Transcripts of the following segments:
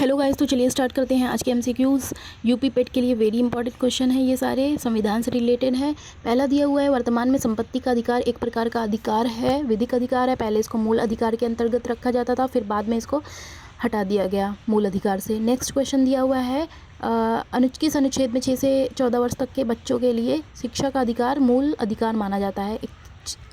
Hello guys, तो चलिए start करते हैं आज के एमसीक्यूज़। यूपी पेट के लिए वेरी इंपॉर्टेंट क्वेश्चन है, ये सारे संविधान से रिलेटेड है। पहला दिया हुआ है, वर्तमान में संपत्ति का अधिकार एक प्रकार का अधिकार है, विधिक अधिकार है। पहले इसको मूल अधिकार के अंतर्गत रखा जाता था, फिर बाद में इसको हटा दिया गया मूल अधिकार से। नेक्स्ट क्वेश्चन दिया हुआ है, किस अनुच्छेद में 6 से 14 वर्ष तक के बच्चों के लिए शिक्षा का अधिकार मूल अधिकार माना जाता है?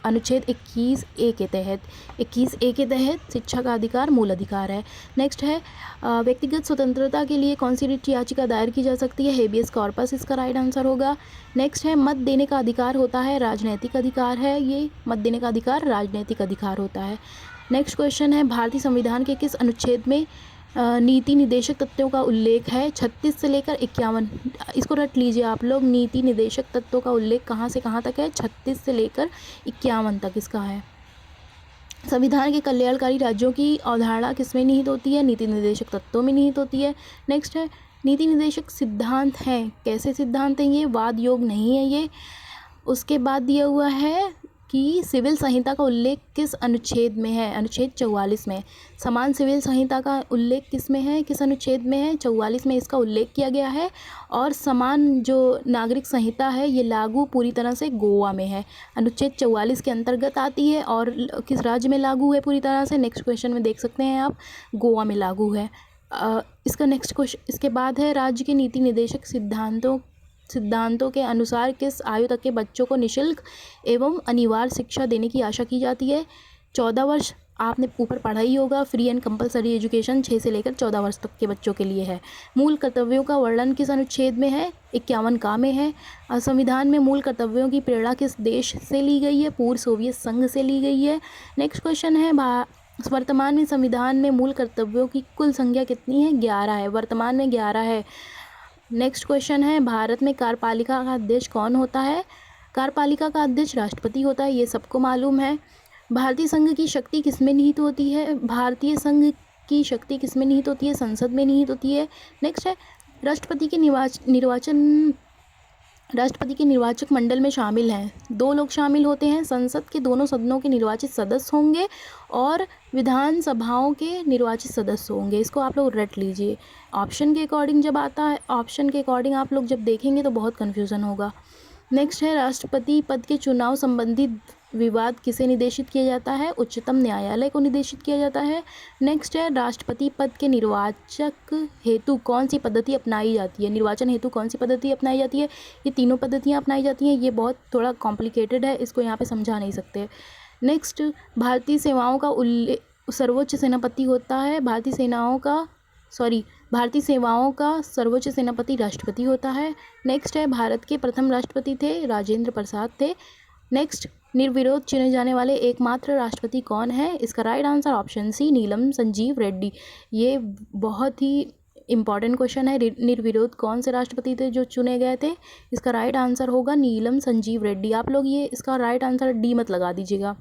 अनुच्छेद 21A के तहत 21A के तहत शिक्षा का अधिकार मूल अधिकार है। नेक्स्ट है, व्यक्तिगत स्वतंत्रता के लिए कौन सी रिट याचिका दायर की जा सकती है? हेबियस कॉर्पस इसका राइट आंसर होगा। नेक्स्ट है, मत देने का अधिकार होता है राजनैतिक अधिकार है, ये मत देने का अधिकार राजनैतिक अधिकार होता है। नेक्स्ट क्वेश्चन है, भारतीय संविधान के किस अनुच्छेद में नीति निदेशक तत्वों का उल्लेख है? 36 से लेकर 51, इसको रट लीजिए आप लोग। नीति निदेशक तत्वों का उल्लेख कहाँ से कहाँ तक है? 36 से लेकर 51 तक इसका है। संविधान के कल्याणकारी राज्यों की अवधारणा किसमें निहित होती है? नीति निदेशक तत्वों में निहित होती है। नेक्स्ट है, नीति निदेशक सिद्धांत हैं, कैसे सिद्धांत हैं ये? वाद योग नहीं है ये। उसके बाद दिया हुआ है कि सिविल संहिता का उल्लेख किस अनुच्छेद में है? अनुच्छेद 44 में। समान सिविल संहिता का उल्लेख किस में है, किस अनुच्छेद में है? 44 में इसका उल्लेख किया गया है। और समान जो नागरिक संहिता है ये लागू पूरी तरह से गोवा में है, अनुच्छेद 44 के अंतर्गत आती है। और किस राज्य में लागू है पूरी तरह से? नेक्स्ट क्वेश्चन में देख सकते हैं आप, गोवा में लागू है। इसका नेक्स्ट क्वेश्चन इसके बाद है, राज्य के नीति निदेशक सिद्धांतों के अनुसार किस आयु तक के बच्चों को निःशुल्क एवं अनिवार्य शिक्षा देने की आशा की जाती है? 14 वर्ष, आपने ऊपर पढ़ा ही होगा। फ्री एंड कंपलसरी एजुकेशन 6 से लेकर 14 वर्ष तक के बच्चों के लिए है। मूल कर्तव्यों का वर्णन किस अनुच्छेद में है? 51 का में है। संविधान में मूल कर्तव्यों की प्रेरणा किस देश से ली गई है? पूर्व सोवियत संघ से ली गई है। नेक्स्ट क्वेश्चन है, वर्तमान में संविधान में मूल कर्तव्यों की कुल संख्या कितनी है? 11 है, वर्तमान में 11 है। नेक्स्ट क्वेश्चन है, भारत में कार्यपालिका का अध्यक्ष कौन होता है? कार्यपालिका का अध्यक्ष राष्ट्रपति होता है, ये सबको मालूम है। भारतीय संघ की शक्ति किसमें निहित होती है? भारतीय संघ की शक्ति किसमें निहित होती है? संसद में निहित होती है। नेक्स्ट है, राष्ट्रपति के निर्वाचक मंडल में शामिल हैं 2 लोग शामिल होते हैं। संसद के दोनों सदनों के निर्वाचित सदस्य होंगे और विधानसभाओं के निर्वाचित सदस्य होंगे। इसको आप लोग रट लीजिए। ऑप्शन के अकॉर्डिंग जब आता है, ऑप्शन के अकॉर्डिंग आप लोग जब देखेंगे तो बहुत कन्फ्यूज़न होगा। नेक्स्ट है, राष्ट्रपति पद के चुनाव संबंधित विवाद किसे निर्देशित किया जाता है? उच्चतम न्यायालय को निर्देशित किया जाता है। नेक्स्ट है, राष्ट्रपति पद के निर्वाचक हेतु कौन सी पद्धति अपनाई जाती है? निर्वाचन हेतु कौन सी पद्धति अपनाई जाती है? ये तीनों पद्धतियाँ अपनाई जाती हैं। ये बहुत थोड़ा कॉम्प्लिकेटेड है, इसको यहाँ पे समझा नहीं सकते। नेक्स्ट, भारतीय सेवाओं का सर्वोच्च सेनापति होता है। भारतीय सेवाओं का सर्वोच्च सेनापति राष्ट्रपति होता है। नेक्स्ट है, भारत के प्रथम राष्ट्रपति थे राजेंद्र प्रसाद थे। नेक्स्ट, निर्विरोध चुने जाने वाले एकमात्र राष्ट्रपति कौन है? इसका राइट आंसर ऑप्शन सी, नीलम संजीव रेड्डी। ये बहुत ही इंपॉर्टेंट क्वेश्चन है। निर्विरोध कौन से राष्ट्रपति थे जो चुने गए थे? इसका राइट आंसर होगा नीलम संजीव रेड्डी। आप लोग ये इसका राइट आंसर डी मत लगा दीजिएगा।